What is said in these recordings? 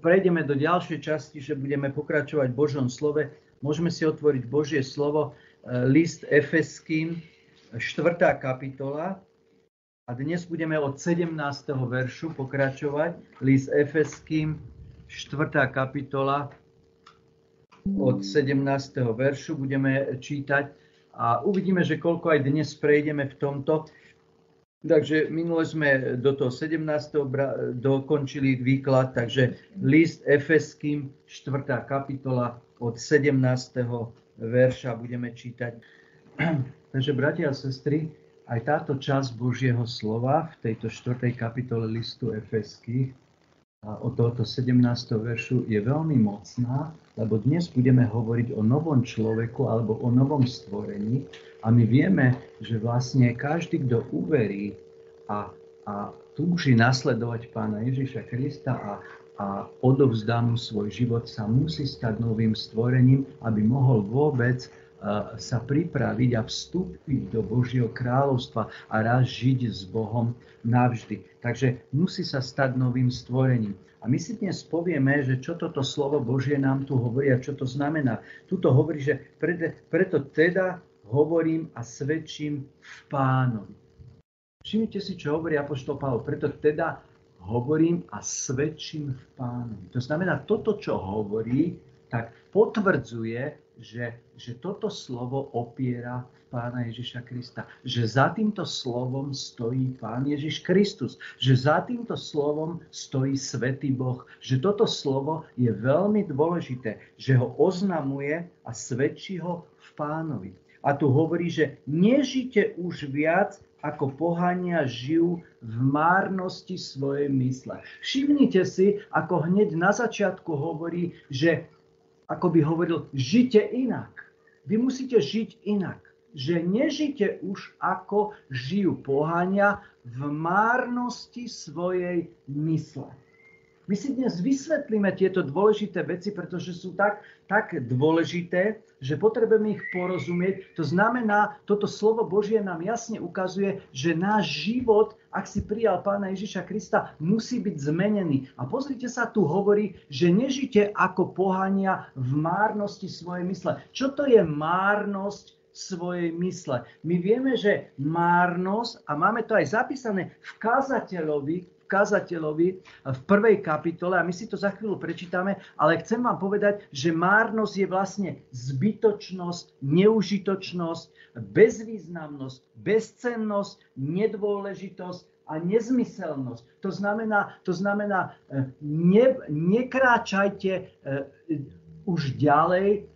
prejdeme do ďalšej časti, že budeme pokračovať v Božom slove, môžeme si otvoriť Božie slovo, list Efeským, 4. kapitola. A dnes budeme od 17. veršu pokračovať. List Efeským, 4. kapitola, od 17. veršu budeme čítať a uvidíme, že koľko aj dnes prejdeme v tomto. Takže minule sme do toho 17. dokončili výklad, takže list Efeským, 4. kapitola, od 17. verša budeme čítať. Takže, bratia a sestry, aj táto časť Božieho slova v tejto 4. kapitole listu Efeských od tohoto 17. veršu je veľmi mocná, lebo dnes budeme hovoriť o novom človeku alebo o novom stvorení a my vieme, že vlastne každý, kto uverí a túži nasledovať Pána Ježiša Krista a odovzdá mu svoj život, sa musí stať novým stvorením, aby mohol vôbec sa pripraviť a vstúpiť do Božieho kráľovstva a raz žiť s Bohom navždy. Takže musí sa stať novým stvorením. A my si dnes povieme, že čo toto slovo Božie nám tu hovorí a čo to znamená. Tuto hovorí, že preto teda hovorím a svedčím v Pánovi. Všimnite si, čo hovorí apoštol Pavol. Preto teda hovorím a svedčím v Pánovi. To znamená, toto, čo hovorí, tak potvrdzuje, že toto slovo opiera Pána Ježiša Krista. Že za týmto slovom stojí Pán Ježiš Kristus. Že za týmto slovom stojí Svätý Boh. Že toto slovo je veľmi dôležité. Že ho oznamuje a svedčí ho v Pánovi. A tu hovorí, že nežite už viac, ako pohania žijú v márnosti svojej mysle. Všimnite si, ako hneď na začiatku hovorí, že ako by hovoril, žite inak. Vy musíte žiť inak. Že nežite už ako žijú pohania v márnosti svojej mysle. My si dnes vysvetlíme tieto dôležité veci, pretože sú tak dôležité, že potrebujeme ich porozumieť. To znamená, toto slovo Božie nám jasne ukazuje, že náš život, ak si prijal Pána Ježiša Krista, musí byť zmenený. A pozrite sa, tu hovorí, že nežite ako pohania v márnosti svojej mysle. Čo to je márnosť svojej mysle? My vieme, že márnosť, a máme to aj zapísané v kazateľovi v 1. kapitole, a my si to za chvíľu prečítame, ale chcem vám povedať, že márnosť je vlastne zbytočnosť, neužitočnosť, bezvýznamnosť, bezcennosť, nedôležitosť a nezmyselnosť. To znamená nekráčajte už ďalej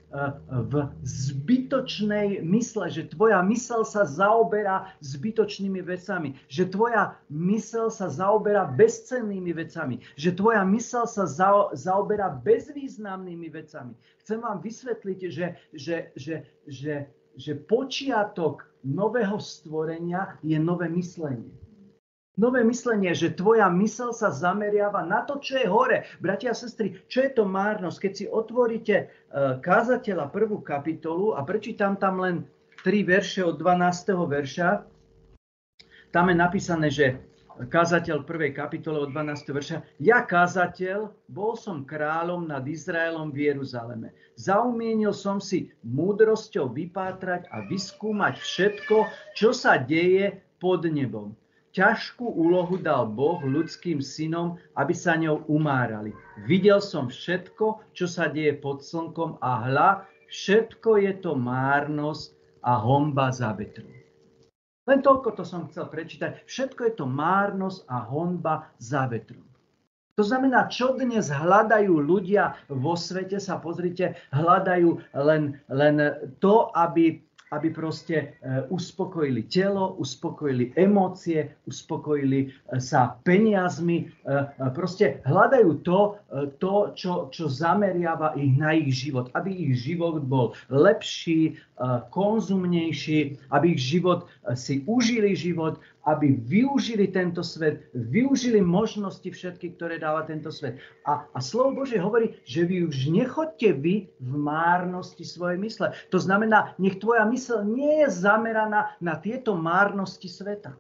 v zbytočnej mysle, že tvoja mysel sa zaoberá zbytočnými vecami, že tvoja mysel sa zaoberá bezcennými vecami, že tvoja mysel sa zaoberá bezvýznamnými vecami. Chcem vám vysvetliť, že počiatok nového stvorenia je nové myslenie. Nové myslenie, že tvoja mysel sa zameriava na to, čo je hore. Bratia a sestry, čo je to márnosť? Keď si otvoríte Kázateľa 1. kapitolu a prečítam tam len 3 verše od 12. verša, tam je napísané, že Kázateľ 1. kapitole od 12. verša: Ja, kázateľ, bol som kráľom nad Izraelom v Jeruzaleme. Zaumienil som si múdrosťou vypátrať a vyskúmať všetko, čo sa deje pod nebom. Ťažkú úlohu dal Boh ľudským synom, aby sa ňou umárali. Videl som všetko, čo sa deje pod slnkom a hľa, všetko je to márnosť a honba za vetrom. Len toľko to som chcel prečítať. Všetko je to márnosť a honba za vetrom. To znamená, čo dnes hľadajú ľudia vo svete, sa pozrite, hľadajú len to, aby proste uspokojili telo, uspokojili emócie, uspokojili sa peniazmi. Proste hľadajú to čo zameriava ich na ich život. Aby ich život bol lepší, konzumnejší, aby ich život si užili život, aby využili tento svet, využili možnosti všetky, ktoré dáva tento svet. A slovo Božie hovorí, že vy už nechoďte vy v márnosti svojej mysle. To znamená, nech tvoja mysl nie je zameraná na tieto márnosti sveta.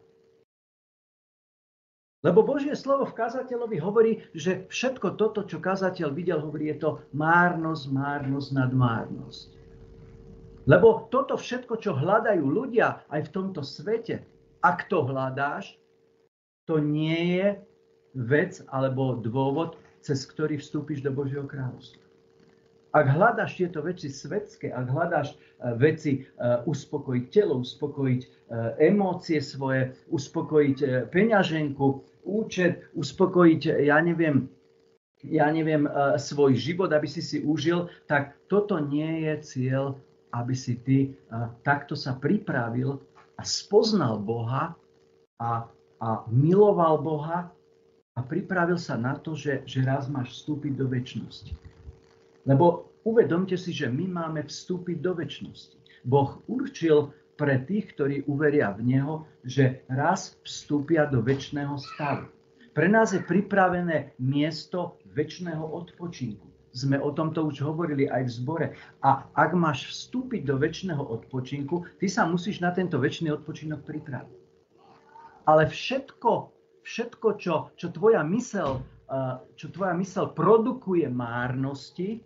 Lebo Božie slovo v kazateľovi hovorí, že všetko toto, čo kazateľ videl, hovorí, je to márnosť, márnosť nad márnosť. Lebo toto všetko, čo hľadajú ľudia aj v tomto svete, ak to hľadáš, to nie je vec alebo dôvod, cez ktorý vstúpiš do Božieho kráľovstva. Ak hľadáš tieto veci svetské, ak hľadáš veci uspokojiť telo, uspokojiť emócie svoje, uspokojiť peňaženku, účet, uspokojiť, ja neviem, svoj život, aby si užil, tak toto nie je cieľ, aby si ty takto sa pripravil a spoznal Boha a miloval Boha a pripravil sa na to, že raz máš vstúpiť do večnosti. Lebo uvedomte si, že my máme vstúpiť do večnosti. Boh určil pre tých, ktorí uveria v Neho, že raz vstúpia do večného stavu. Pre nás je pripravené miesto večného odpočinku. Sme o tomto už hovorili aj v zbore. A ak máš vstúpiť do večného odpočinku, ty sa musíš na tento večný odpočinok pripraviť. Ale všetko, čo tvoja myseľ produkuje márnosti,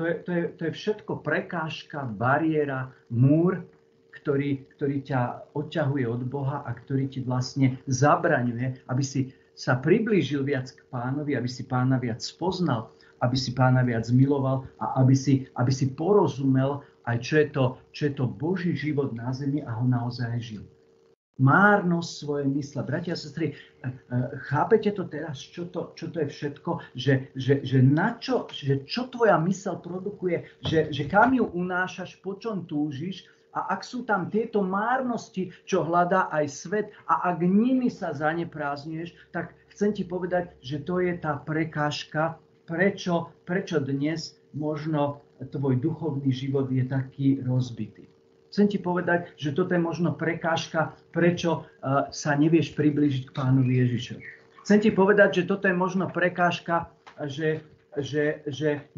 to je všetko prekážka, bariéra, múr, ktorý ťa odťahuje od Boha a ktorý ti vlastne zabraňuje, aby si sa priblížil viac k Pánovi, aby si Pána viac spoznal, aby si Pána viac miloval a aby si porozumel aj čo je to Boží život na zemi a ho naozaj žil. Márnosť svojej mysle. Bratia a sestry, chápete to teraz, čo to je všetko? Že čo tvoja mysel produkuje? Že kam ju unášaš, po čom túžiš? A ak sú tam tieto márnosti, čo hľadá aj svet, a ak nimi sa zaneprázdňuješ, tak chcem ti povedať, že to je tá prekážka, prečo dnes možno tvoj duchovný život je taký rozbitý. Chcem ti povedať, že toto je možno prekážka, prečo sa nevieš priblížiť k Pánovi Ježišovi. Chcem ti povedať, že toto je možno prekážka, že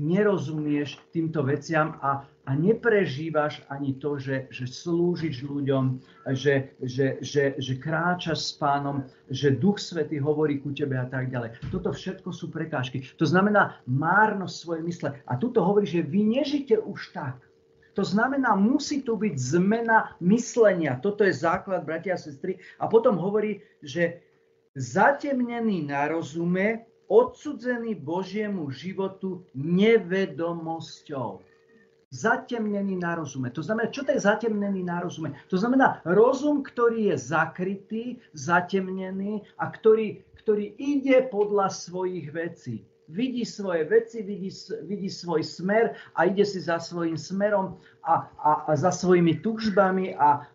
nerozumieš týmto veciam a neprežívaš ani to, že slúžiš ľuďom, že kráčaš s Pánom, že Duch Svätý hovorí ku tebe a tak ďalej. Toto všetko sú prekážky. To znamená márnosť svojej mysle. A tuto hovorí, že vy nežite už tak. To znamená, musí tu byť zmena myslenia. Toto je základ, bratia a sestry. A potom hovorí, že zatemnený na rozume, odsudzený Božiemu životu nevedomosťou. Zatemnený na rozume. To znamená, čo to je zatemnený na rozume? To znamená rozum, ktorý je zakrytý, zatemnený a ktorý ide podľa svojich vecí. Vidí svoje veci, vidí svoj smer a ide si za svojím smerom a za svojimi túžbami a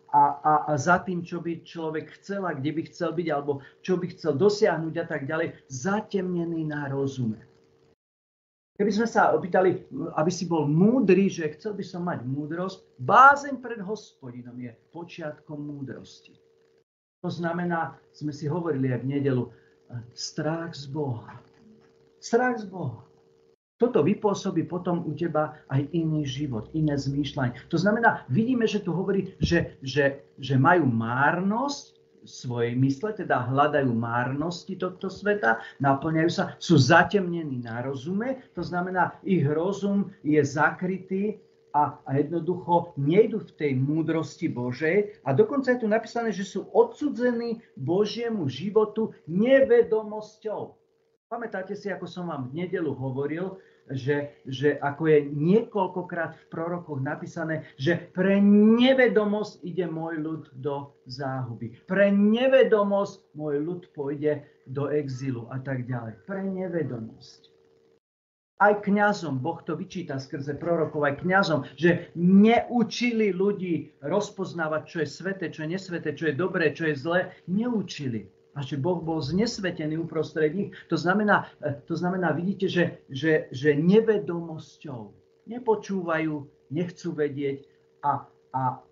za tým, čo by človek chcel a kde by chcel byť alebo čo by chcel dosiahnuť a tak ďalej. Zatemnený na rozume. Keby sme sa opýtali, aby si bol múdry, že chcel by som mať múdrosť, bázeň pred Hospodinom je počiatkom múdrosti. To znamená, sme si hovorili aj v nedeľu, strach z Boha. Strach z Boha. Toto vypôsobí potom u teba aj iný život, iné zmýšľanie. To znamená, vidíme, že tu hovorí, že majú márnosť svojej mysle, teda hľadajú márnosti tohto sveta, naplňajú sa, sú zatemnení na rozume, to znamená, ich rozum je zakrytý a jednoducho nejdu v tej múdrosti Božej. A dokonca je tu napísané, že sú odsudzení Božiemu životu nevedomosťou. Pamätáte si, ako som vám v nedeľu hovoril, že ako je niekoľkokrát v prorokoch napísané, že pre nevedomosť ide môj ľud do záhuby. Pre nevedomosť môj ľud pôjde do exilu a tak ďalej. Pre nevedomosť. Aj kňazom, Boh to vyčíta skrze prorokov, aj kňazom, že neučili ľudí rozpoznávať, čo je sveté, čo je nesveté, čo je dobré, čo je zlé. Neučili. A že Boh bol znesvetený uprostred nich. To znamená, vidíte, že nevedomosťou nepočúvajú, nechcú vedieť a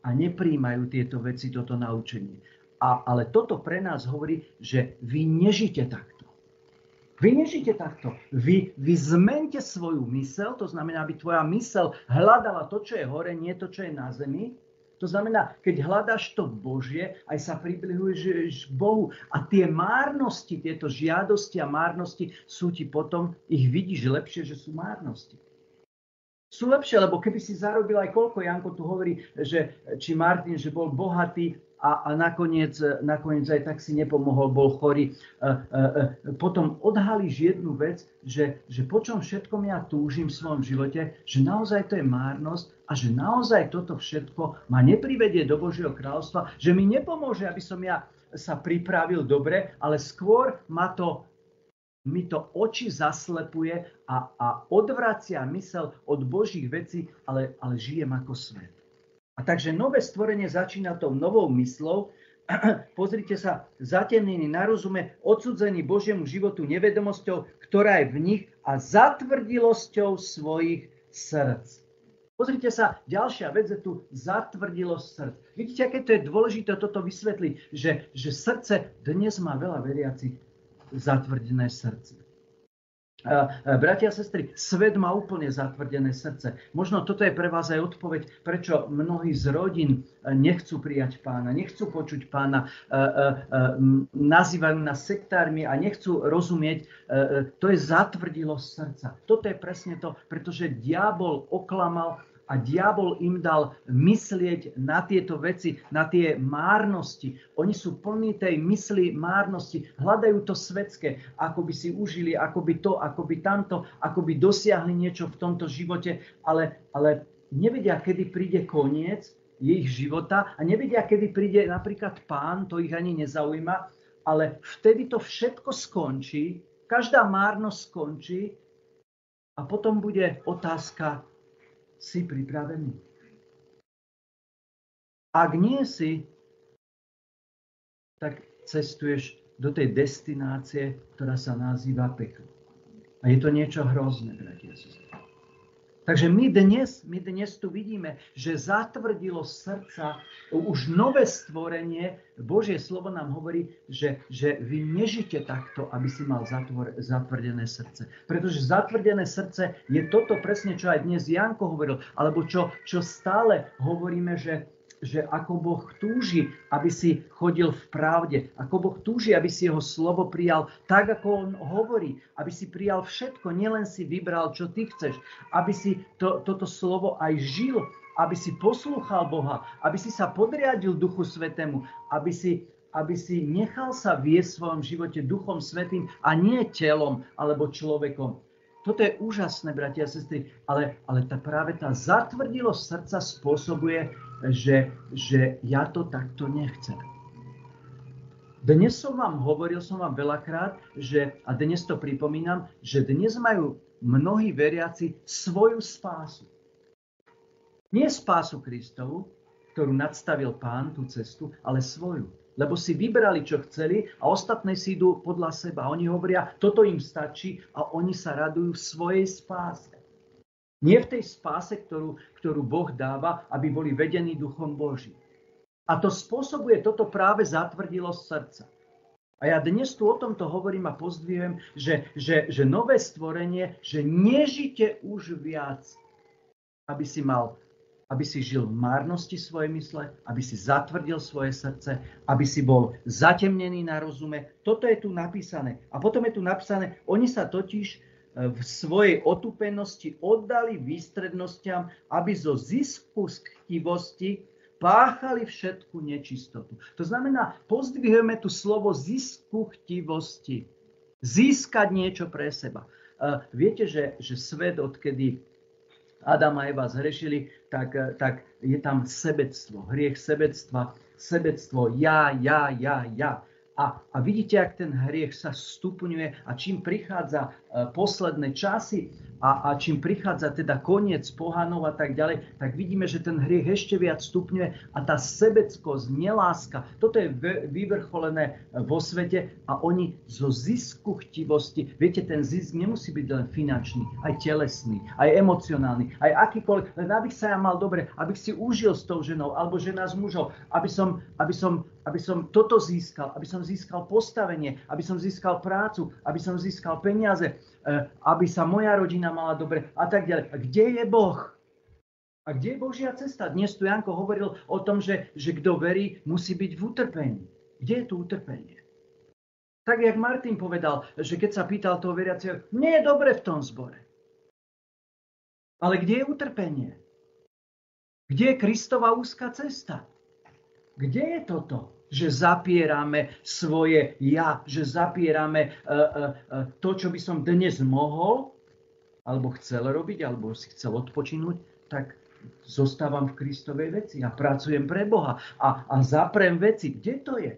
nepríjmajú tieto veci, toto naučenie. Ale toto pre nás hovorí, že vy nežite takto. Vy nežite takto. Vy zmente svoju myseľ, to znamená, aby tvoja myseľ hľadala to, čo je hore, nie to, čo je na zemi. To znamená, keď hľadáš to Božie, aj sa približuješ k Bohu. A tie márnosti, tieto žiadosti a márnosti sú ti potom, ich vidíš lepšie, že sú márnosti. Sú lepšie, lebo keby si zarobil aj koľko, Janko tu hovorí, že či Martin, že bol bohatý a nakoniec aj tak si nepomohol, bol chorý. Potom odhalíš jednu vec, že po čom všetkom ja túžim v svojom živote, že naozaj to je márnosť a že naozaj toto všetko ma neprivedie do Božieho kráľovstva, že mi nepomôže, aby som ja sa pripravil dobre, ale skôr mi to oči zaslepuje a odvracia mysel od Božích vecí, ale žijem ako svet. A takže nové stvorenie začína tou novou myslou. Pozrite sa, zatemnení na rozume, odsudzení Božiemu životu nevedomosťou, ktorá je v nich a zatvrdilosťou svojich srdc. Pozrite sa, ďalšia vec je tu zatvrdilosť srdc. Vidíte, aké to je dôležité toto vysvetliť, že srdce dnes má veľa veriacich zatvrdené srdce. Bratia a sestry, svet má úplne zatvrdené srdce. Možno toto je pre vás aj odpoveď, prečo mnohí z rodín nechcú prijať Pána, nechcú počuť Pána, nazývajú nás sektármi a nechcú rozumieť. To je zatvrdilosť srdca. Toto je presne to, pretože diabol oklamal a diabol im dal myslieť na tieto veci, na tie márnosti. Oni sú plní tej mysli márnosti. Hľadajú to svetské, ako by si užili, ako by to, ako by tamto, ako by dosiahli niečo v tomto živote, ale nevedia, kedy príde koniec ich života a nevedia, kedy príde napríklad Pán, to ich ani nezaujíma, ale vtedy to všetko skončí, každá márnosť skončí a potom bude otázka, si pripravený? Ak nie si, tak cestuješ do tej destinácie, ktorá sa nazýva peklo. A je to niečo hrozné, bratia a sestry. Takže my dnes tu vidíme, že zatvrdilo srdca, už nové stvorenie, Božie slovo nám hovorí, že vy nežite takto, aby si mal zatvrdené srdce. Pretože zatvrdené srdce je toto presne, čo aj dnes Janko hovoril, alebo čo stále hovoríme, že ako Boh túži, aby si chodil v pravde, ako Boh túži, aby si jeho slovo prijal tak, ako on hovorí, aby si prijal všetko, nielen si vybral, čo ty chceš, aby si toto slovo aj žil, aby si poslúchal Boha, aby si sa podriadil Duchu Svätému, aby si nechal sa viesť v svojom živote Duchom Svätým a nie telom alebo človekom. Toto je úžasné, bratia a sestry, ale práve tá zatvrdilosť srdca spôsobuje, že ja to takto nechcem. Dnes som vám hovoril, veľakrát, a dnes to pripomínam, že dnes majú mnohí veriaci svoju spásu. Nie spásu Kristovu, ktorú nadstavil Pán, tú cestu, ale svoju. Lebo si vybrali, čo chceli a ostatné si idú podľa seba. Oni hovoria, toto im stačí a oni sa radujú v svojej spáse. Nie v tej spáse, ktorú Boh dáva, aby boli vedení Duchom Božím. A to spôsobuje toto práve zatvrdilosť srdca. A ja dnes tu o tomto hovorím a pozdvihujem, že nové stvorenie, že nežite už viac, aby si žil v márnosti svojej mysle, aby si zatvrdil svoje srdce, aby si bol zatemnený na rozume. Toto je tu napísané. A potom je tu napísané, oni sa totiž v svojej otupenosti oddali výstrednostiam, aby zo zisku z chtivosti páchali všetku nečistotu. To znamená, pozdvihujeme tu slovo zisku chtivosti. Získať niečo pre seba. Viete, že svet, odkedy Adam a Eva zhrešili, tak je tam sebectvo, hriech sebectva, sebectvo ja. A vidíte, ak ten hriech sa stupňuje a čím prichádza posledné časy a čím prichádza teda koniec pohanov a tak ďalej, tak vidíme, že ten hriech ešte viac stupňuje a tá sebeckosť, neláska, toto je vyvrcholené vo svete a oni zo zisku chtivosti, viete, ten zisk nemusí byť len finančný, aj telesný, aj emocionálny, aj akýkoľvek, len abych sa ja mal dobre, abych si užil s tou ženou alebo žena s mužom, aby som toto získal, aby som získal postavenie, aby som získal prácu, aby som získal peniaze, aby sa moja rodina mala dobre a tak ďalej. A kde je Boh? A kde je Božia cesta? Dnes tu Janko hovoril o tom, že kto verí, musí byť v utrpení. Kde je tu utrpenie? Tak, jak Martin povedal, že keď sa pýtal toho veriaceho, nie je dobre v tom zbore. Ale kde je utrpenie? Kde je Kristova úzka cesta? Kde je toto? Že zapierame svoje ja, že zapierame to, čo by som dnes mohol, alebo chcel robiť, alebo si chcel odpočinúť, tak zostávam v Kristovej veci a pracujem pre Boha a zaprem veci. Kde to je?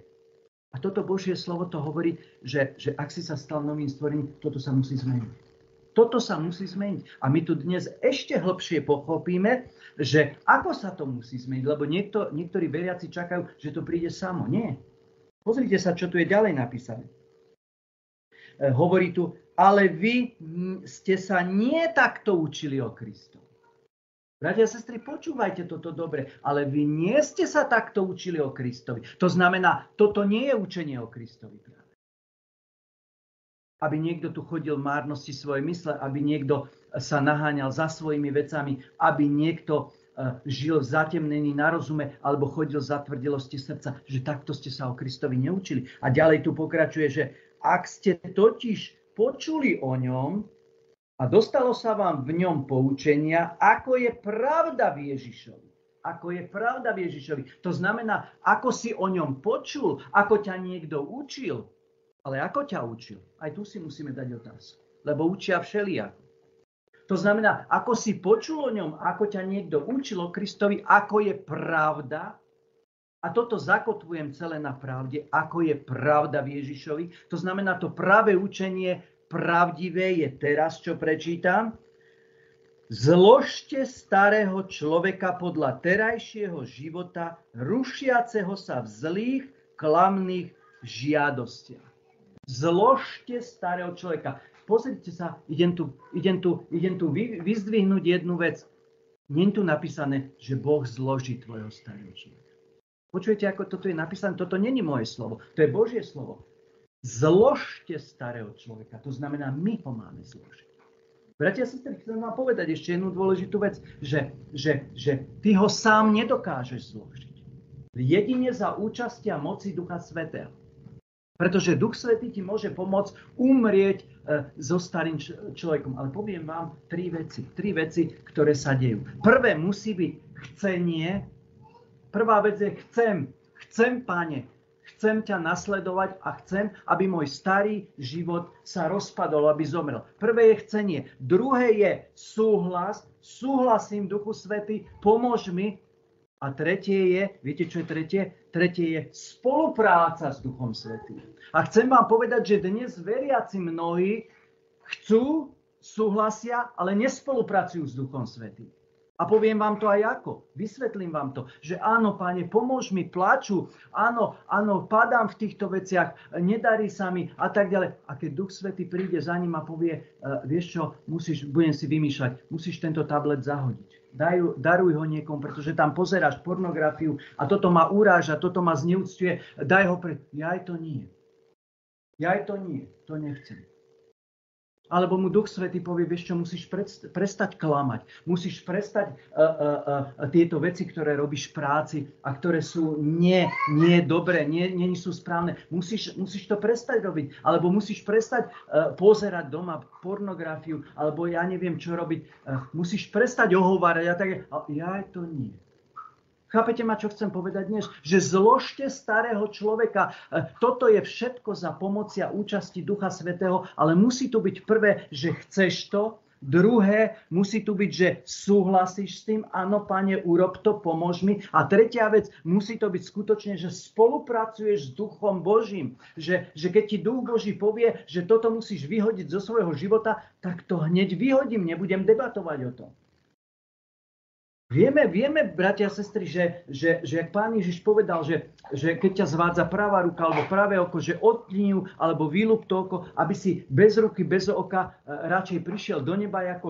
A toto Božie slovo to hovorí, že ak si sa stal novým stvorením, toto sa musí zmeniť. Toto sa musí zmeniť. A my tu dnes ešte hlbšie pochopíme, že ako sa to musí zmeniť, lebo niektorí veriaci čakajú, že to príde samo. Nie. Pozrite sa, čo tu je ďalej napísané. Hovorí tu, ale vy ste sa nie takto učili o Kristovi. Bratia a sestry, počúvajte toto dobre, ale vy nie ste sa takto učili o Kristovi. To znamená, toto nie je učenie o Kristovi práve. Aby niekto tu chodil v márnosti svojej mysle, aby niekto sa naháňal za svojimi vecami, aby niekto žil v zatemnení na rozume alebo chodil v zatvrdelosti srdca, že takto ste sa o Kristovi neučili. A ďalej tu pokračuje, že ak ste totiž počuli o ňom, a dostalo sa vám v ňom poučenia, ako je pravda v Ježišovi. Ako je pravda v Ježišovi. To znamená, ako si o ňom počul, ako ťa niekto učil. Ale ako ťa učil? Aj tu si musíme dať otázku. Lebo učia všelijako. To znamená, ako si počul o ňom, ako ťa niekto učil o Kristovi, ako je pravda. A toto zakotvujem celé na pravde, ako je pravda v Ježišovi. To znamená, to práve učenie pravdivé je teraz, čo prečítam. Zložte starého človeka podľa terajšieho života, rušiaceho sa v zlých, klamných žiadostiach. Zložte starého človeka. Pozrite sa, idem tu vyzdvihnúť jednu vec. Nie je tu napísané, že Boh zloží tvojho starého človeka. Počujete, ako toto je napísané? Toto není moje slovo, to je Božie slovo. Zložte starého človeka. To znamená, my ho máme zložiť. Bratia a sestry, chcem vám povedať ešte jednu dôležitú vec, že ty ho sám nedokážeš zložiť. Jedine za účastia moci Ducha Svätého. Pretože Duch Svätý ti môže pomôcť umrieť so starým človekom. Ale poviem vám tri veci, ktoré sa dejú. Prvé musí byť chcenie. Prvá vec je chcem, Pane, chcem ťa nasledovať a chcem, aby môj starý život sa rozpadol, aby zomrel. Prvé je chcenie. Druhé je súhlas. Súhlasím, Duchu Svätý, pomôž mi. A tretie je, viete čo je tretie? Tretie je spolupráca s Duchom Svätým. A chcem vám povedať, že dnes veriaci mnohí chcú, súhlasia, ale nespolupracujú s Duchom Svätým. A poviem vám to aj ako. Vysvetlím vám to, že áno, Pane, pomôž mi, plaču, áno, padám v týchto veciach, nedarí sa mi a tak ďalej. A keď Duch Svätý príde za ním a povie, vieš čo, budem si vymýšľať, musíš tento tablet zahodiť. Daruj ho niekomu, pretože tam pozeráš pornografiu a toto ma uráža, toto ma zneúctuje, daj ho Jaj to nie, to nechcem. Alebo mu Duch Svätý povie, vieš čo, musíš prestať klamať. Musíš prestať tieto veci, ktoré robíš v práci a ktoré sú nie dobré, nie sú správne. Musíš to prestať robiť. Alebo musíš prestať pozerať doma pornografiu, alebo ja neviem, čo robiť. Musíš prestať ohovárať a tak. Ja to nie. Chápete ma, čo chcem povedať dnes? Že zložte starého človeka. Toto je všetko za pomoci a účasti Ducha Svätého, ale musí tu byť prvé, že chceš to. Druhé, musí tu byť, že súhlasíš s tým. Áno, Pane, urob to, pomôž mi. A tretia vec, musí to byť skutočne, že spolupracuješ s Duchom Božím. Že keď ti Duch Boží povie, že toto musíš vyhodiť zo svojho života, tak to hneď vyhodím, nebudem debatovať o tom. Vieme, bratia a sestry, že jak Pán Ježiš povedal, že keď ťa zvádza pravá ruka alebo pravé oko, že odtni ju alebo vylúb to oko, aby si bez ruky, bez oka radšej prišiel do neba ako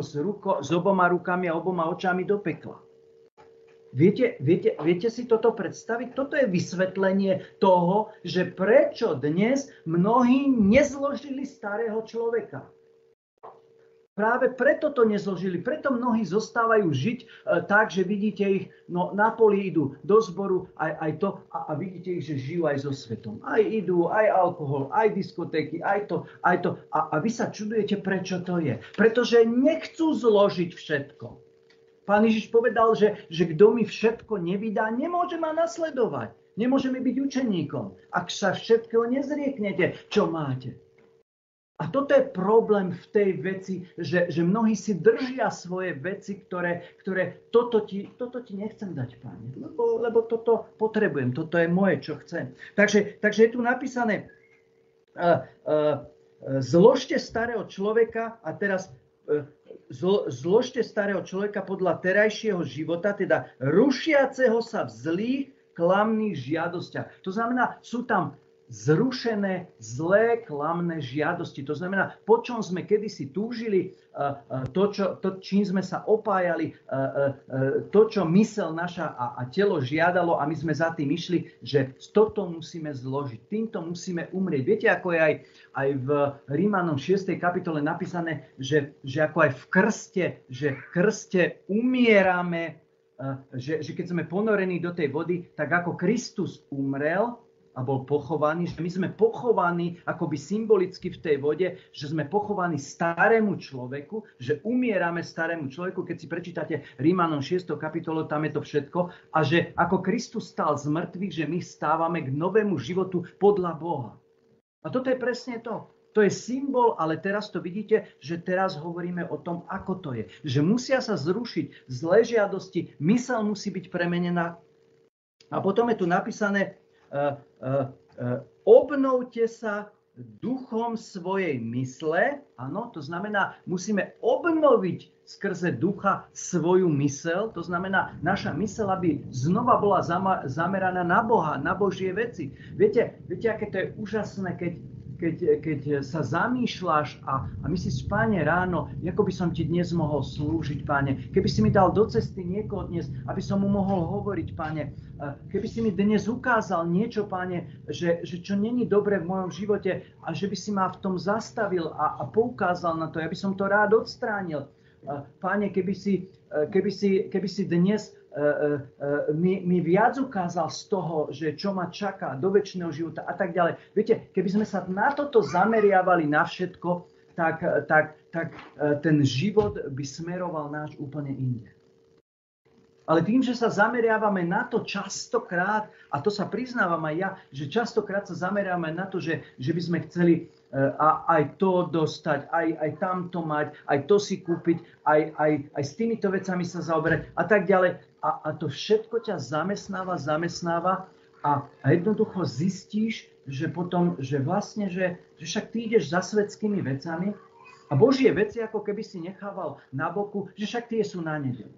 s oboma rukami a oboma očami do pekla. Viete si toto predstaviť? Toto je vysvetlenie toho, že prečo dnes mnohí nezložili starého človeka. Práve preto to nezložili, preto mnohí zostávajú žiť tak, že vidíte ich, no na poli idú do zboru aj to a vidíte ich, že žijú aj so svetom. Aj idú, aj alkohol, aj diskotéky, aj to. A vy sa čudujete, prečo to je. Pretože nechcú zložiť všetko. Pán Ježiš povedal, že kto mi všetko nevydá, nemôže ma nasledovať. Nemôže mi byť učeníkom, ak sa všetkého nezrieknete, čo máte. A toto je problém v tej veci, že mnohí si držia svoje veci, ktoré toto ti nechcem dať, Páne, lebo toto potrebujem, toto je moje, čo chcem. Takže je tu napísané, zložte starého človeka a teraz zložte starého človeka podľa terajšieho života, teda rušiaceho sa v zlých, klamných žiadostiach. To znamená, sú tam zrušené zlé, klamné žiadosti. To znamená, po čom sme kedysi túžili, čím sme sa opájali, to, čo mysel naša a telo žiadalo a my sme za tým išli, že toto musíme zložiť. Týmto musíme umrieť. Viete, ako je aj v Rímanom 6. kapitole napísané, že ako aj v krste umierame, že keď sme ponorení do tej vody, tak ako Kristus umrel, a bol pochovaný, že my sme pochovaní akoby symbolicky v tej vode, že sme pochovaní starému človeku, že umierame starému človeku. Keď si prečítate Rímanom 6. kapitolu, tam je to všetko. A že ako Kristus stal z mŕtvych, že my stávame k novému životu podľa Boha. A toto je presne to. To je symbol, ale teraz to vidíte, že teraz hovoríme o tom, ako to je. Že musia sa zrušiť zlé žiadosti, myseľ musí byť premenená. A potom je tu napísané, obnovte sa duchom svojej mysle. Áno, to znamená, musíme obnoviť skrze ducha svoju myseľ. To znamená, naša myseľ, aby znova bola zameraná na Boha, na Božie veci. Viete, aké to je úžasné, keď sa zamýšľaš a myslíš, Páne, ráno, ako by som ti dnes mohol slúžiť, Páne. Keby si mi dal do cesty niekoho dnes, aby som mu mohol hovoriť, Páne. Keby si mi dnes ukázal niečo, Páne, že čo není dobre v mojom živote a že by si ma v tom zastavil a poukázal na to, ja by som to rád odstránil. Páne, keby si dnes mi viac ukázal z toho, že čo ma čaká do večného života a tak ďalej. Viete, keby sme sa na toto zameriavali na všetko, tak ten život by smeroval náš úplne inde. Ale tým, že sa zameriavame na to častokrát, a to sa priznávam aj ja, že častokrát sa zameriavame na to, že by sme chceli aj to dostať, aj tamto mať, aj to si kúpiť, aj s týmito vecami sa zaoberať a tak ďalej. A to všetko ťa zamestnáva a jednoducho zistíš, že potom, že vlastne, že však ty ideš za svetskými vecami a Božie veci ako keby si nechával na boku, že však tie sú na nedeľu.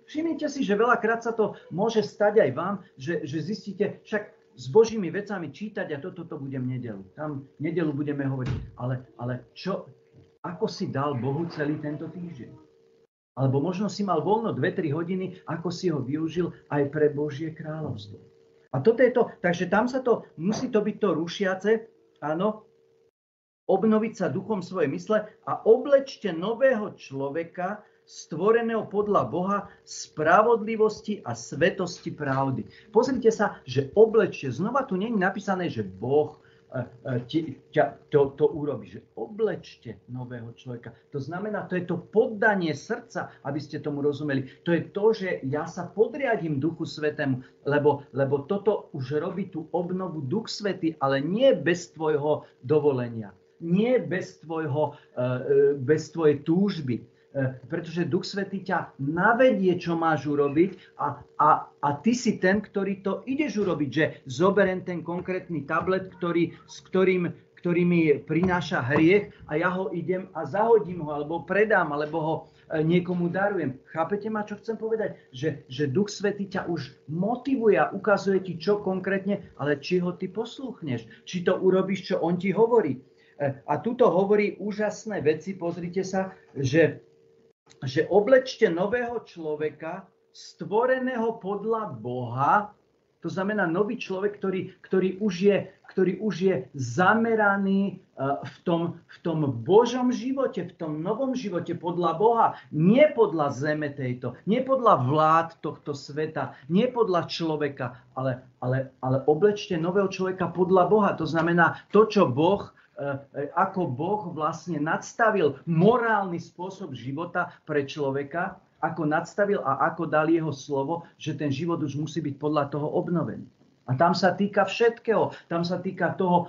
Všimnite si, že veľakrát sa to môže stať aj vám, že zistíte, však s Božími vecami čítať a toto budem nedeľu. Tam nedeľu budeme hovoriť. Ale čo, ako si dal Bohu celý tento týždeň? Alebo možno si mal voľno 2-3 hodiny, ako si ho využil aj pre Božie kráľovstvo. A toto je to, takže tam sa to, musí to byť to rušiace, áno, obnoviť sa duchom svojej mysle a oblečte nového človeka, stvoreného podľa Boha, spravodlivosti a svetosti pravdy. Pozrite sa, že oblečte. Znova tu nie je napísané, že Boh to urobí. Že oblečte nového človeka. To znamená, to je to poddanie srdca, aby ste tomu rozumeli. To je to, že ja sa podriadím Duchu Svätému, lebo toto už robí tú obnovu Duch Svätý, ale nie bez tvojho dovolenia. Nie bez tvojej túžby. Pretože Duch Svätý ťa navedie, čo máš urobiť a ty si ten, ktorý to ideš urobiť, že zoberiem ten konkrétny tablet, ktorý mi prináša hriech a ja ho idem a zahodím ho, alebo predám, alebo ho niekomu darujem. Chápete ma, čo chcem povedať? Že Duch Svätý ťa už motivuje a ukazuje ti, čo konkrétne, ale či ho ty poslúchneš, či to urobíš, čo on ti hovorí. A tuto hovorí úžasné veci, pozrite sa, že oblečte nového človeka, stvoreného podľa Boha, To znamená nový človek, ktorý už je zameraný v tom Božom živote, v tom novom živote podľa Boha. Nie podľa zeme tejto, nie podľa vlád tohto sveta, nie podľa človeka, ale oblečte nového človeka podľa Boha. To znamená to, čo Boh, ako Boh vlastne nadstavil morálny spôsob života pre človeka, ako nadstavil a ako dal jeho slovo, že ten život už musí byť podľa toho obnovený. A tam sa týka všetkého. Tam sa týka toho,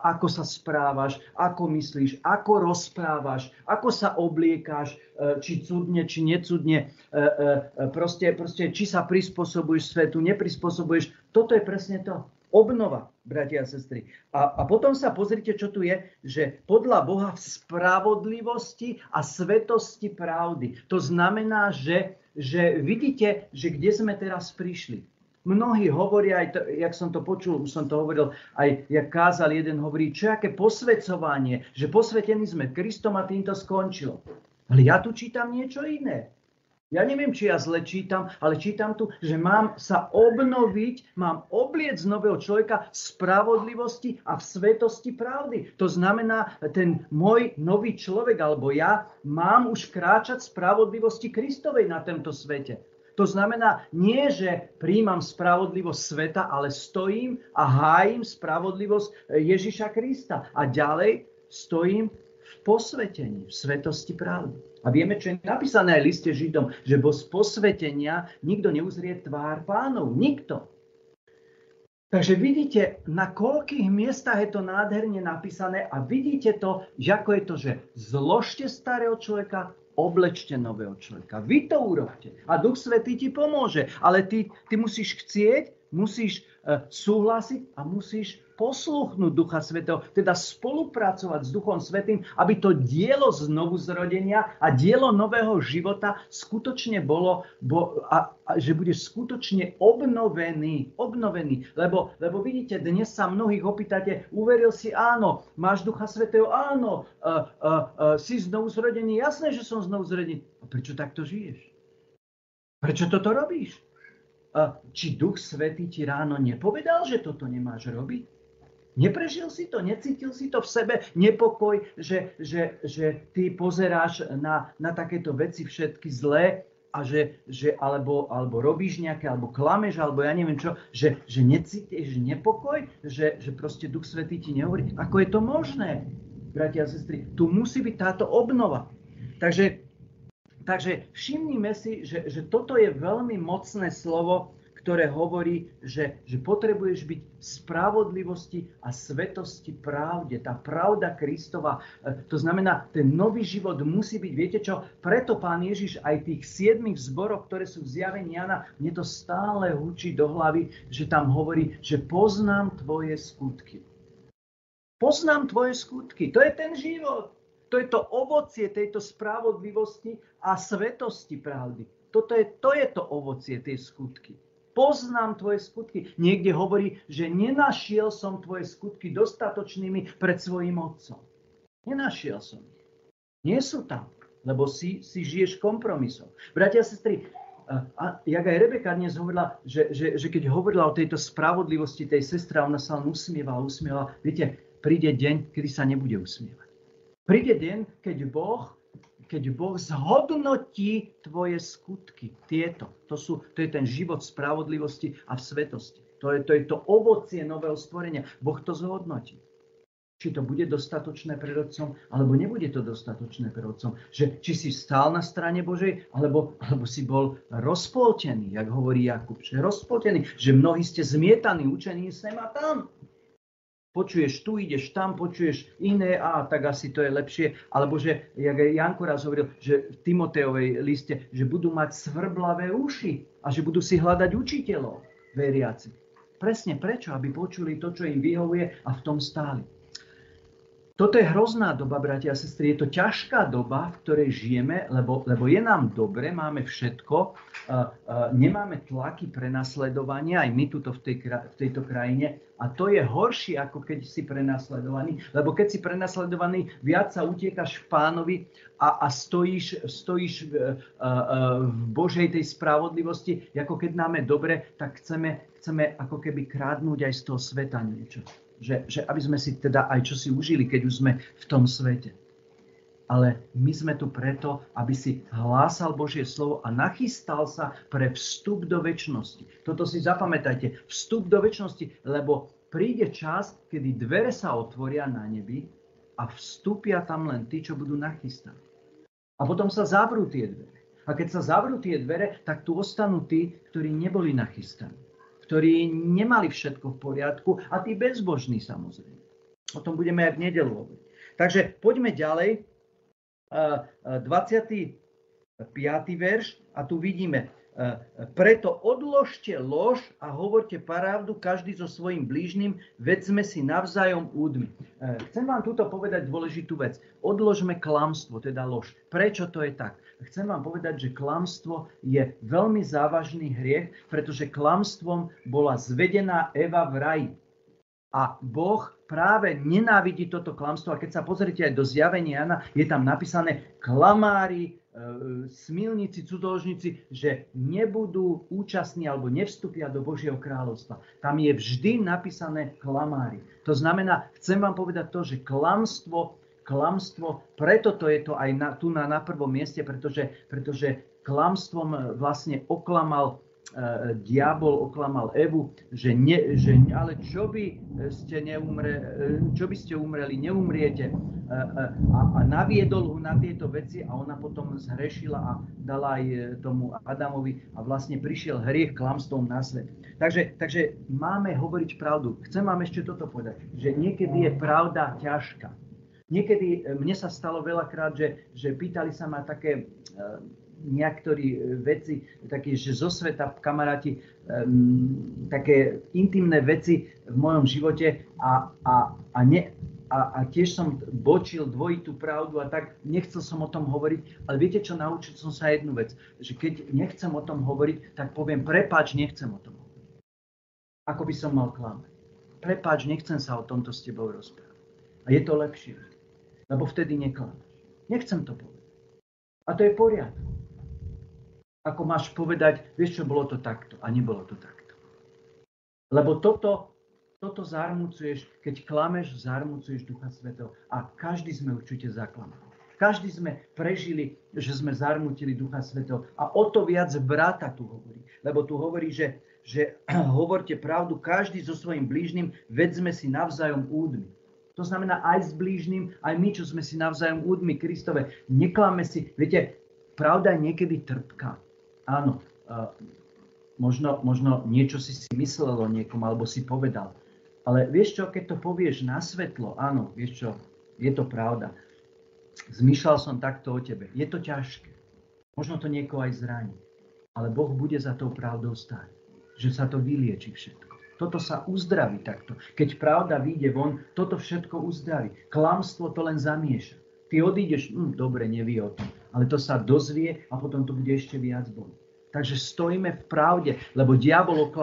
ako sa správaš, ako myslíš, ako rozprávaš, ako sa obliekaš, či cudne, či necudne. Proste, či sa prispôsobuješ svetu, neprispôsobuješ. Toto je presne to. Obnova, bratia a sestry. A potom sa pozrite, čo tu je, že podľa Boha v spravodlivosti a svetosti pravdy. To znamená, že vidíte, že kde sme teraz prišli. Mnohí hovoria, aj to, jak som to počul, už som to hovoril, aj jak kázal jeden, hovorí, čo aké posväcovanie, že posvetení sme Kristom a tým to skončilo. Ale ja tu čítam niečo iné. Ja neviem, či ja zle čítam, ale čítam tu, že mám sa obnoviť, mám obliec nového človeka v spravodlivosti a v svetosti pravdy. To znamená, ten môj nový človek, alebo ja, mám už kráčať v spravodlivosti Kristovej na tomto svete. To znamená, nie, že príjmam spravodlivosť sveta, ale stojím a hájim spravodlivosť Ježiša Krista. A ďalej stojím v posvetení, v svetosti pravdy. A vieme, čo je napísané aj v liste Židom, že bez posvetenia nikto neuzrie tvár Pánov. Nikto. Takže vidíte, na koľkých miestach je to nádherne napísané a vidíte to, že ako je to, že zložte starého človeka, oblečte nového človeka. Vy to urobte. A Duch Svätý ti pomôže. Ale ty musíš chcieť, musíš súhlasiť a musíš poslúchnuť Ducha Svätého, teda spolupracovať s Duchom Svätým, aby to dielo znovuzrodenia a dielo nového života skutočne bolo, že budeš skutočne obnovený. Lebo vidíte, dnes sa mnohých opýtate, uveril si, áno, máš Ducha Svätého, áno, si znovuzrodený, jasné, že som znovuzrodený. A prečo takto žiješ? Prečo toto robíš? Či Duch Svätý ti ráno nepovedal, že toto nemáš robiť? Neprežil si to, necítil si to v sebe nepokoj, že ty pozeráš na takéto veci všetky zlé a alebo robíš nejaké, alebo klameš, alebo ja neviem čo, že necítiš nepokoj, že proste Duch Svätý ti nehovorí. Ako je to možné, bratia a sestry? Tu musí byť táto obnova. Takže všimnime si, že toto je veľmi mocné slovo, ktoré hovorí, že potrebuješ byť v spravodlivosti a svetosti pravde. Tá pravda Kristova, to znamená, ten nový život musí byť, viete čo, preto Pán Ježiš aj tých 7 zboroch, ktoré sú v zjavení Jana, mne to stále hučí do hlavy, že tam hovorí, že poznám tvoje skutky. Poznám tvoje skutky, to je ten život. To je to ovocie tejto spravodlivosti a svetosti pravdy. To je to ovocie tej skutky. Poznám tvoje skutky. Niekde hovorí, že nenašiel som tvoje skutky dostatočnými pred svojím otcom. Nenašiel som ich. Nie sú tam, lebo si žiješ kompromisom. Bratia a sestry, jak aj Rebeka dnes hovorila, že keď hovorila o tejto spravodlivosti tej sestra, ona sa len usmievala. Viete, príde deň, kedy sa nebude usmievať. Príde deň, keď Boh zhodnotí tvoje skutky. To je ten život spravodlivosti a v svetosti. To je to ovocie nového stvorenia. Boh to zhodnotí. Či to bude dostatočné pred Otcom, alebo nebude to dostatočné pred Otcom. Či si stál na strane Božej, alebo si bol rozpoltený, jak hovorí Jakub. Že rozpoltený, že mnohí ste zmietaní, učení sem a tam. Počuješ tu, ideš tam, počuješ iné, tak asi to je lepšie. Alebo že, jak aj Janko raz hovoril, že v Timotejovej liste, že budú mať svrblavé uši a že budú si hľadať učiteľov, veriaci. Presne prečo? Aby počuli to, čo im vyhovuje a v tom stáli. Toto je hrozná doba, bratia a sestry, je to ťažká doba, v ktorej žijeme, lebo je nám dobre, máme všetko, nemáme tlaky prenasledovania, aj my tuto v tejto krajine, a to je horšie, ako keď si prenasledovaný, lebo keď si prenasledovaný, viac sa utiekaš v Pánovi a stojíš v Božej tej spravodlivosti, ako keď máme dobre, tak chceme ako keby krádnuť aj z toho sveta niečo. Že aby sme si teda aj čo si užili, keď už sme v tom svete. Ale my sme tu preto, aby si hlásal Božie slovo a nachystal sa pre vstup do večnosti. Toto si zapamätajte. Vstup do večnosti, lebo príde čas, kedy dvere sa otvoria na nebi a vstúpia tam len tí, čo budú nachystaní. A potom sa zavrú tie dvere. A keď sa zavrú tie dvere, tak tu ostanú tí, ktorí neboli nachystaní, ktorí nemali všetko v poriadku a tí bezbožní samozrejme. O tom budeme aj v nedeľu hovoriť. Takže poďme ďalej. 25. verš a tu vidíme. Preto odložte lož a hovorte pravdu každý so svojím blížnym, vedzme si navzájom údmy. Chcem vám túto povedať dôležitú vec. Odložme klamstvo, teda lož. Prečo to je tak? Chcem vám povedať, že klamstvo je veľmi závažný hriech, pretože klamstvom bola zvedená Eva v raji. A Boh práve nenávidí toto klamstvo. A keď sa pozrite aj do zjavenia Jana, je tam napísané klamári, smilníci, cudzoložníci, že nebudú účastní alebo nevstúpia do Božieho kráľovstva. Tam je vždy napísané klamári. To znamená, chcem vám povedať to, že klamstvo, preto to je to aj tu na prvom mieste, pretože klamstvom vlastne oklamal diabol, oklamal Evu, ale čo by ste umreli, neumriete. A naviedol ho na tieto veci a ona potom zhrešila a dala aj tomu Adamovi a vlastne prišiel hriech klamstvom na svet. Takže máme hovoriť pravdu. Chcem vám ešte toto povedať, že niekedy je pravda ťažká. Niekedy mne sa stalo veľakrát, že pýtali sa ma také niektorí veci, také, že zo sveta kamaráti, také intimné veci v mojom živote a tiež som bočil dvojitú pravdu a tak nechcel som o tom hovoriť, ale viete čo, naučil som sa jednu vec, že keď nechcem o tom hovoriť, tak poviem prepáč, nechcem o tom hovoriť. Ako by som mal klamať. Prepáč, nechcem sa o tomto s tebou rozprávať. A je to lepšie, lebo vtedy neklamáš. Nechcem to povedať. A to je v poriadku. Ako máš povedať, vieš čo, bolo to takto a nebolo to takto. Lebo toto zarmucuješ, keď klameš, zarmucuješ Ducha Svätého. A každý sme určite zaklamali. Každý sme prežili, že sme zarmutili Ducha Svätého. A o to viac brata tu hovorí. Lebo tu hovorí, že hovorte pravdu každý so svojím blížnym, vedzme si navzájom údmy. To znamená aj s blížnym, aj my, čo sme si navzájom údmy Kristove. Neklame si, viete, pravda je niekedy trpká. Áno, možno niečo si myslel o niekom, alebo si povedal. Ale vieš čo, keď to povieš na svetlo, áno, vieš čo, je to pravda. Zmýšľal som takto o tebe. Je to ťažké. Možno to niekoho aj zraní. Ale Boh bude za tou pravdou stáť. Že sa to vylieči všetko. Toto sa uzdraví takto. Keď pravda vyjde von, toto všetko uzdraví. Klamstvo to len zamieša. Ty odídeš, dobre, nevie o tom. Ale to sa dozvie a potom to bude ešte viac boli. Takže stojíme v pravde, lebo diabol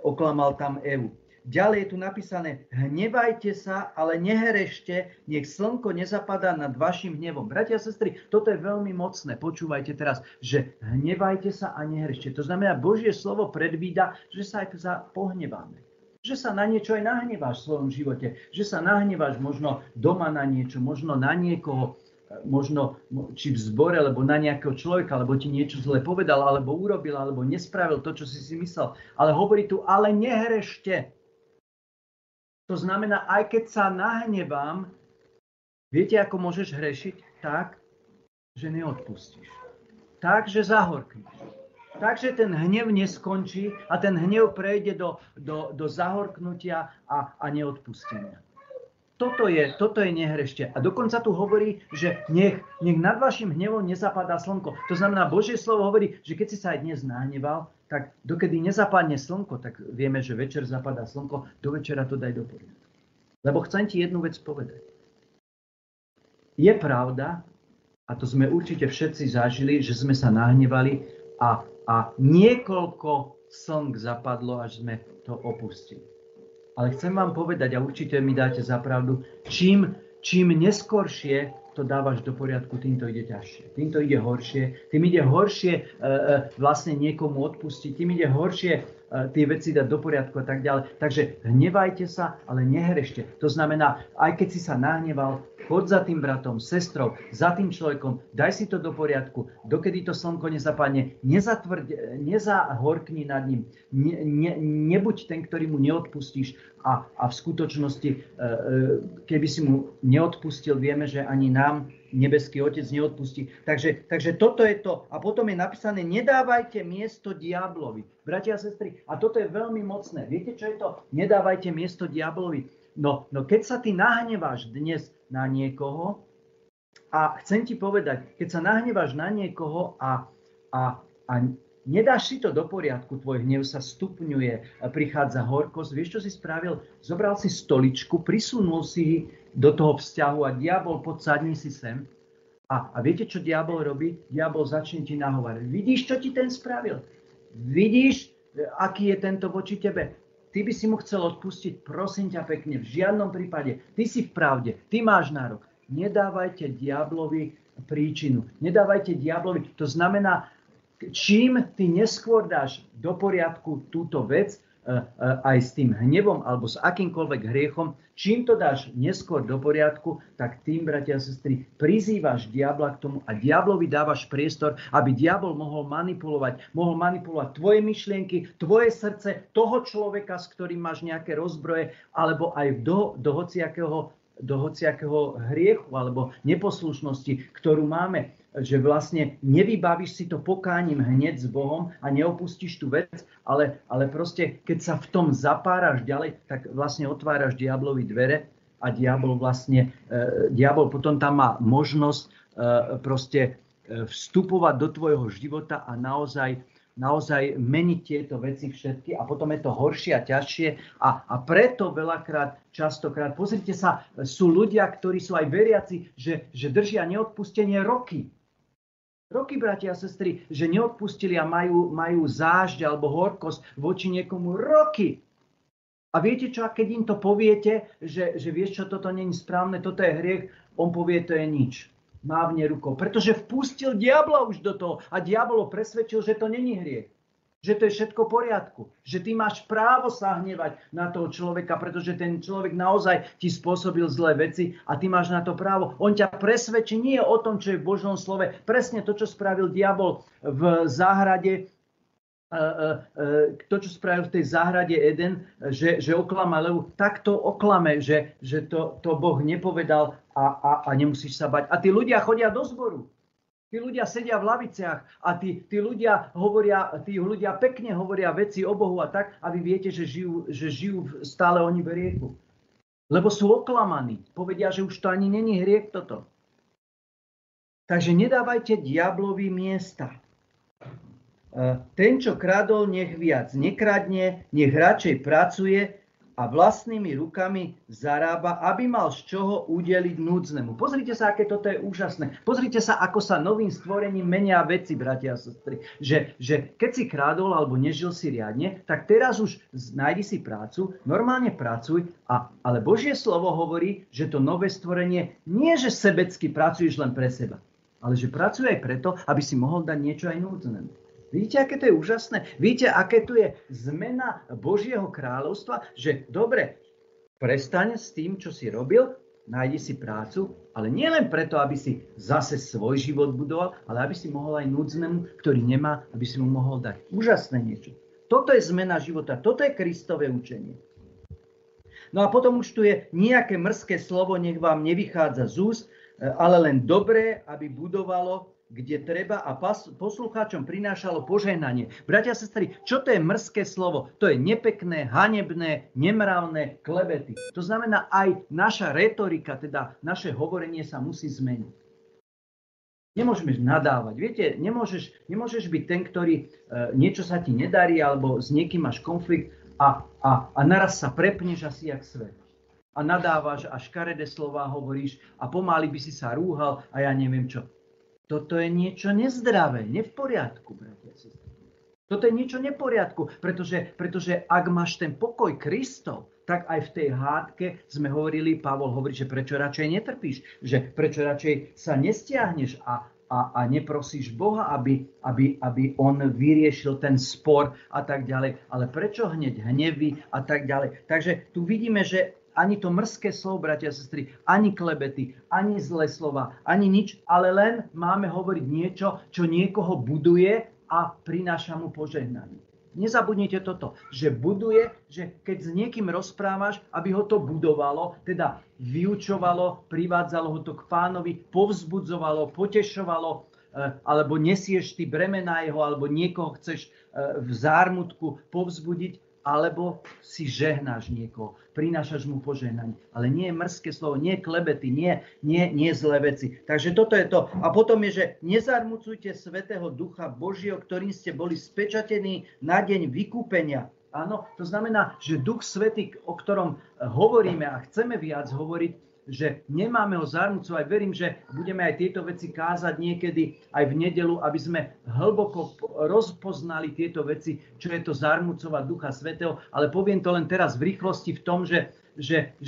oklamal tam Evu. Ďalej je tu napísané, hnevajte sa, ale neherešte, nech slnko nezapadá nad vašim hnevom. Bratia a sestry, toto je veľmi mocné. Počúvajte teraz, že hnevajte sa a neherešte. To znamená, Božie slovo predvída, že sa aj pohneváme. Že sa na niečo aj nahneváš v svojom živote. Že sa nahneváš možno doma na niečo, možno na niekoho, možno či v zbore, alebo na nejakého človeka, alebo ti niečo zle povedal, alebo urobil, alebo nespravil to, čo si myslel. Ale hovorí tu, ale nehrešte. To znamená, aj keď sa nahnevám, viete, ako môžeš hrešiť? Tak, že neodpustíš. Tak, že zahorkneš. Takže ten hnev neskončí a ten hnev prejde do zahorknutia a neodpustenia. Toto je nehrešte. A dokonca tu hovorí, že nech nad vašim hnevom nezapadá slnko. To znamená, Božie slovo hovorí, že keď si sa aj dnes nahneval, tak dokedy nezapadne slnko, tak vieme, že večer zapadá slnko, do večera to daj do poriadku. Lebo chcem ti jednu vec povedať. je pravda, a to sme určite všetci zažili, že sme sa nahnevali a niekoľko slnk zapadlo, až sme to opustili. Ale chcem vám povedať, a určite mi dáte za pravdu, čím neskoršie to dávaš do poriadku, tým to ide ťažšie. Tým to ide horšie. Tým ide horšie vlastne niekomu odpustiť. Tým ide horšie tie veci dať do poriadku a tak ďalej. Takže hnevajte sa, ale nehrešte. To znamená, aj keď si sa nahneval, choď za tým bratom, sestrou, za tým človekom, daj si to do poriadku, dokedy to slnko nezapadne, nezahorkni nad ním, nebuď ten, ktorý mu neodpustíš a v skutočnosti, keby si mu neodpustil, vieme, že ani nám nebeský Otec neodpustí. Takže toto je to. A potom je napísané, nedávajte miesto diablovi. Bratia a sestry, a toto je veľmi mocné. Viete, čo je to? Nedávajte miesto diablovi. No keď sa ty nahneváš dnes na niekoho, a chcem ti povedať, keď sa nahneváš na niekoho a nedáš si to do poriadku, tvoj hnev sa stupňuje, prichádza horkosť, vieš, čo si spravil? Zobral si stoličku, prisunul si ji do toho vzťahu a diabol, sadni si sem. A viete, čo diabol robí? Diabol začne ti nahovárať. Vidíš, čo ti ten spravil? Vidíš, aký je tento voči tebe? Ty by si mu chcel odpustiť, prosím ťa pekne, v žiadnom prípade. Ty si v pravde, ty máš nárok. Nedávajte diablovi príčinu. Nedávajte diablovi. To znamená, čím ty neskôr dáš do poriadku túto vec, aj s tým hnevom alebo s akýmkoľvek hriechom, čím to dáš neskôr do poriadku, tak tým, bratia a sestry, prizývaš diabla k tomu a diablovi dávaš priestor, aby diabol mohol manipulovať tvoje myšlienky, tvoje srdce, toho človeka, s ktorým máš nejaké rozbroje, alebo aj do hociakého hriechu alebo neposlušnosti, ktorú máme, že vlastne nevybavíš si to pokáním hneď s Bohom a neopustíš tú vec, ale proste, keď sa v tom zapáraš ďalej, tak vlastne otváraš diablovi dvere a diabol potom tam má možnosť proste vstupovať do tvojho života a naozaj meniť tieto veci všetky a potom je to horšie a ťažšie a preto častokrát, pozrite sa, sú ľudia, ktorí sú aj veriaci, že držia neodpustenie roky, bratia a sestry, že neodpustili a majú zážď alebo horkosť voči niekomu roky. A viete čo, keď im to poviete, že vieš čo, toto nie je správne, toto je hriech, on povie, to je nič. Mávne rukou, pretože vpustil diabla už do toho a diabol ho presvedčil, že to není hriech. Že to je všetko v poriadku. Že ty máš právo sa hnevať na toho človeka, pretože ten človek naozaj ti spôsobil zlé veci a ty máš na to právo. On ťa presvedčí nie o tom, čo je v Božom slove. Presne to, čo spravil diabol v záhrade, to, čo spravil v tej záhrade Eden, že oklamal Evu, tak to oklame, že to Boh nepovedal a nemusíš sa bať. A tí ľudia chodia do zboru. Tí ľudia sedia v laviciach a tí ľudia pekne hovoria veci o Bohu a tak, a vy viete, že žijú stále oni v hriechu. Lebo sú oklamaní. Povedia, že už to ani není hriech toto. Takže nedávajte diablovi miesta. Ten, čo kradol, nech viac nekradne, nech radšej pracuje a vlastnými rukami zarába, aby mal z čoho udeliť núdznemu. Pozrite sa, aké toto je úžasné. Pozrite sa, ako sa novým stvorením menia veci, bratia a sestry. Že keď si krádol alebo nežil si riadne, tak teraz už nájdi si prácu, normálne pracuj, ale Božie slovo hovorí, že to nové stvorenie nie, že sebecky pracuješ len pre seba, ale že pracuj aj preto, aby si mohol dať niečo aj núdznemu. Vidíte, aké to je úžasné? Vidíte, aké tu je zmena Božieho kráľovstva? Že dobre, prestaň s tým, čo si robil, nájdi si prácu, ale nie len preto, aby si zase svoj život budoval, ale aby si mohol aj núdznemu, ktorý nemá, aby si mu mohol dať. Úžasné niečo. Toto je zmena života, toto je Kristové učenie. No a potom už tu je nejaké mrzké slovo, nech vám nevychádza z úst, ale len dobré, aby budovalo, kde treba a poslucháčom prinášalo požehnanie. Bratia a sestry, čo to je mrzké slovo? To je nepekné, hanebné, nemravné klebety. To znamená, aj naša retorika, teda naše hovorenie sa musí zmeniť. Nemôžeme nadávať. Viete, nemôžeš byť ten, ktorý niečo sa ti nedarí, alebo s niekým máš konflikt a naraz sa prepneš asi jak svet. a nadávaš a škaredé slová hovoríš a pomaly by si sa rúhal a ja neviem čo. Toto je niečo nezdravé, ne v poriadku, bratia a sestry. Toto je niečo neporiadku, pretože ak máš ten pokoj Kristov, tak aj v tej hádke sme hovorili, Pavol hovorí, že prečo radšej netrpíš, že prečo radšej sa nestiahneš a neprosíš Boha, aby on vyriešil ten spor a tak ďalej. Ale prečo hneď hnevy a tak ďalej. Takže tu vidíme, že ani to mrzké slovo, bratia a sestry, ani klebety, ani zlé slova, ani nič, ale len máme hovoriť niečo, čo niekoho buduje a prináša mu požehnanie. Nezabudnite toto, že buduje, že keď s niekým rozprávaš, aby ho to budovalo, teda vyučovalo, privádzalo ho to k Pánovi, povzbudzovalo, potešovalo, alebo nesieš ty bremená jeho, alebo niekoho chceš v zármutku povzbudiť, alebo si žehnáš niekoho, prinášaš mu požehnanie. Ale nie je mrzké slovo, nie klebety, nie zlé veci. Takže toto je to. A potom je, že nezarmucujte Svätého Ducha Božieho, ktorým ste boli spečatení na deň vykúpenia. Áno, to znamená, že Duch Svätý, o ktorom hovoríme a chceme viac hovoriť, že nemáme ho zarmucovať. Verím, že budeme aj tieto veci kázať niekedy aj v nedeľu, aby sme hlboko rozpoznali tieto veci, čo je to zarmucovať Ducha Svätého. Ale poviem to len teraz v rýchlosti v tom, že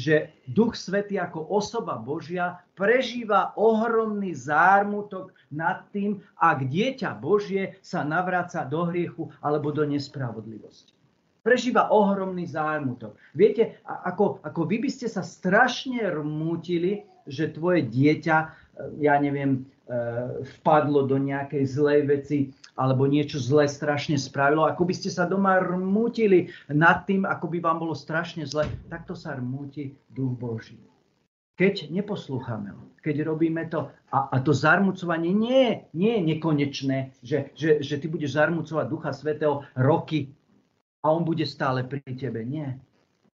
Duch Svätý ako osoba Božia prežíva ohromný zármutok nad tým, ak dieťa Božie sa navráca do hriechu alebo do nespravodlivosti. Prežíva ohromný zármutok. Viete, ako vy by ste sa strašne rmútili, že tvoje dieťa, ja neviem, vpadlo do nejakej zlej veci alebo niečo zlé strašne spravilo. Ako by ste sa doma rmútili nad tým, ako by vám bolo strašne zle, takto sa rmúti Duch Boží. Keď neposlúchame ho, keď robíme to, a to zarmucovanie nie je nekonečné, že ty budeš zarmucovať Ducha Svätého roky, a on bude stále pri tebe. Nie.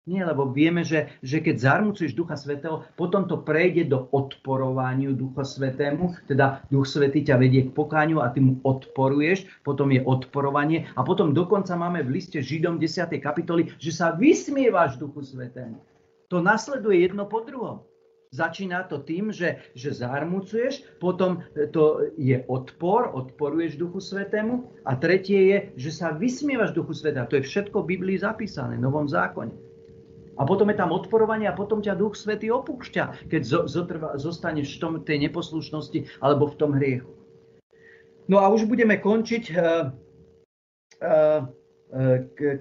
Nie, lebo vieme, že keď zarmucuješ Ducha Svätého, potom to prejde do odporovaniu Ducha Svätému, teda Duch Svätý ťa vedie k pokániu a ty mu odporuješ, potom je odporovanie a potom dokonca máme v liste Židom 10. kapitoly, že sa vysmievaš Duchu Svätému. To nasleduje jedno po druhom. Začína to tým, že zarmucuješ, potom to je odporuješ Duchu Svätému a tretie je, že sa vysmievaš Duchu Svätému. To je všetko v Biblii zapísané, v Novom zákone. A potom je tam odporovanie a potom ťa Duch Svätý opúšťa, keď zostaneš v tej neposlušnosti alebo v tom hriechu. No a už budeme končiť.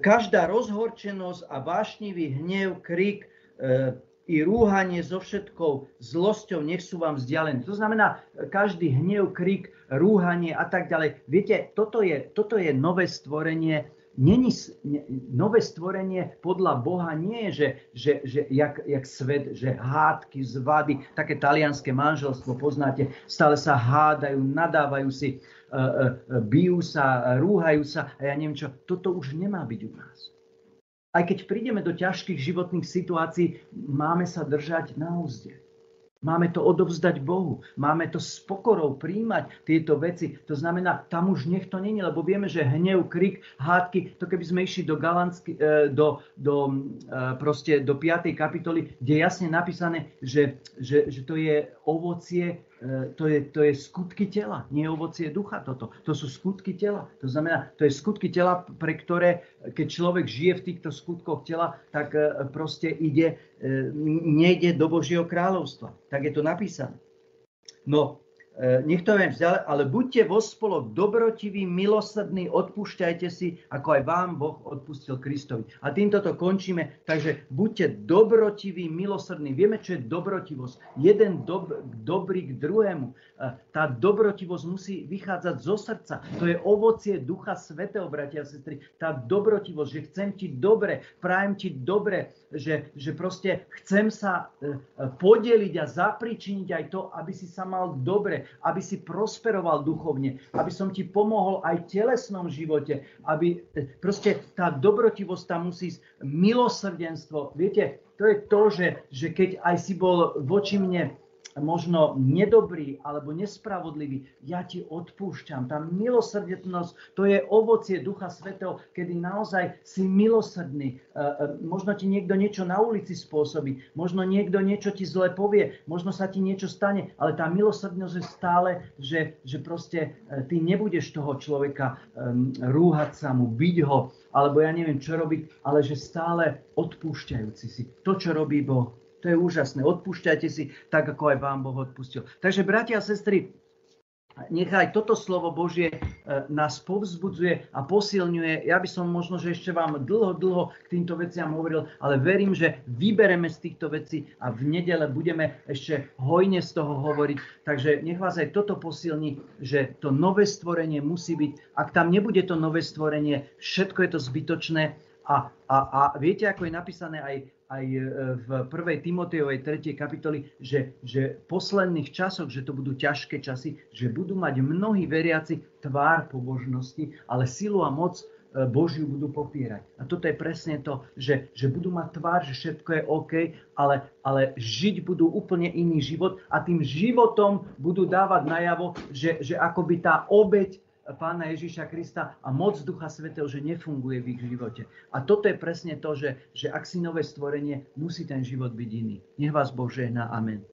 Každá rozhorčenosť a vášnivý hnev, krik, i rúhanie so všetkou zlosťou nech sú vám vzdialené. To znamená, každý hnev, krik, rúhanie a tak ďalej. Viete, toto je nové stvorenie. Nové stvorenie podľa Boha nie je, že jak svet, že hádky, zvady, také talianské manželstvo, poznáte, stále sa hádajú, nadávajú si, bijú sa, rúhajú sa a ja neviem čo. Toto už nemá byť u nás. Aj keď prídeme do ťažkých životných situácií, máme sa držať na úzde. Máme to odovzdať Bohu. Máme to s pokorou príjmať tieto veci. To znamená, tam už nech to není, lebo vieme, že hnev, krik, hádky, to keby sme išli do 5. kapitoly, kde je jasne napísané, že to je ovocie, to je skutky tela, nie ovocie ducha toto. To sú skutky tela. To znamená, to je skutky tela, pre ktoré, keď človek žije v týchto skutkoch tela, tak proste nejde do Božieho kráľovstva. Tak je to napísané. No, nech to viem vzdiale, ale buďte vospolo dobrotiví, milosrdní, odpúšťajte si, ako aj vám Boh odpustil Kristovi. A týmto to končíme. Takže buďte dobrotiví, milosrdní. Vieme, čo je dobrotivosť. Jeden dobrý k druhému. Tá dobrotivosť musí vychádzať zo srdca. To je ovocie Ducha Svätého, bratia a sestry. Tá dobrotivosť, že chcem ti dobre, prajem ti dobre, že proste chcem sa podeliť a zapričiniť aj to, aby si sa mal dobre, aby si prosperoval duchovne, aby som ti pomohol aj v telesnom živote, aby proste tá dobrotivosť tam musí ísť, milosrdenstvo. Viete, to je to, že keď aj si bol voči mne možno nedobrý alebo nespravodlivý, ja ti odpúšťam. Tá milosrdnosť, to je ovocie Ducha Svätého, kedy naozaj si milosrdný. Možno ti niekto niečo na ulici spôsobí, možno niekto niečo ti zle povie, možno sa ti niečo stane, ale tá milosrdnosť je stále, že proste ty nebudeš toho človeka rúhať sa mu, byť ho, alebo ja neviem čo robiť, ale že stále odpúšťajúci si. To, čo robí Boh. To je úžasné. Odpúšťajte si tak, ako aj vám Boh odpustil. Takže, bratia a sestry, nechaj toto slovo Božie nás povzbudzuje a posilňuje. Ja by som možno, že ešte vám dlho k týmto veciam hovoril, ale verím, že vybereme z týchto vecí a v nedele budeme ešte hojne z toho hovoriť. Takže nech vás aj toto posilní, že to nové stvorenie musí byť. Ak tam nebude to nové stvorenie, všetko je to zbytočné. A viete, ako je napísané aj v 1. Timotejovej 3. kapitoli, že v posledných časoch, že to budú ťažké časy, že budú mať mnohí veriaci tvár pobožnosti, ale silu a moc Božiu budú popierať. A toto je presne to, že budú mať tvár, že všetko je OK, ale žiť budú úplne iný život a tým životom budú dávať najavo, že akoby tá obeť Pána Ježiša Krista a moc Ducha Svätého, že nefunguje v ich živote. A toto je presne to, že ak si nové stvorenie, musí ten život byť iný. Nech vás Boh žehná. Amen.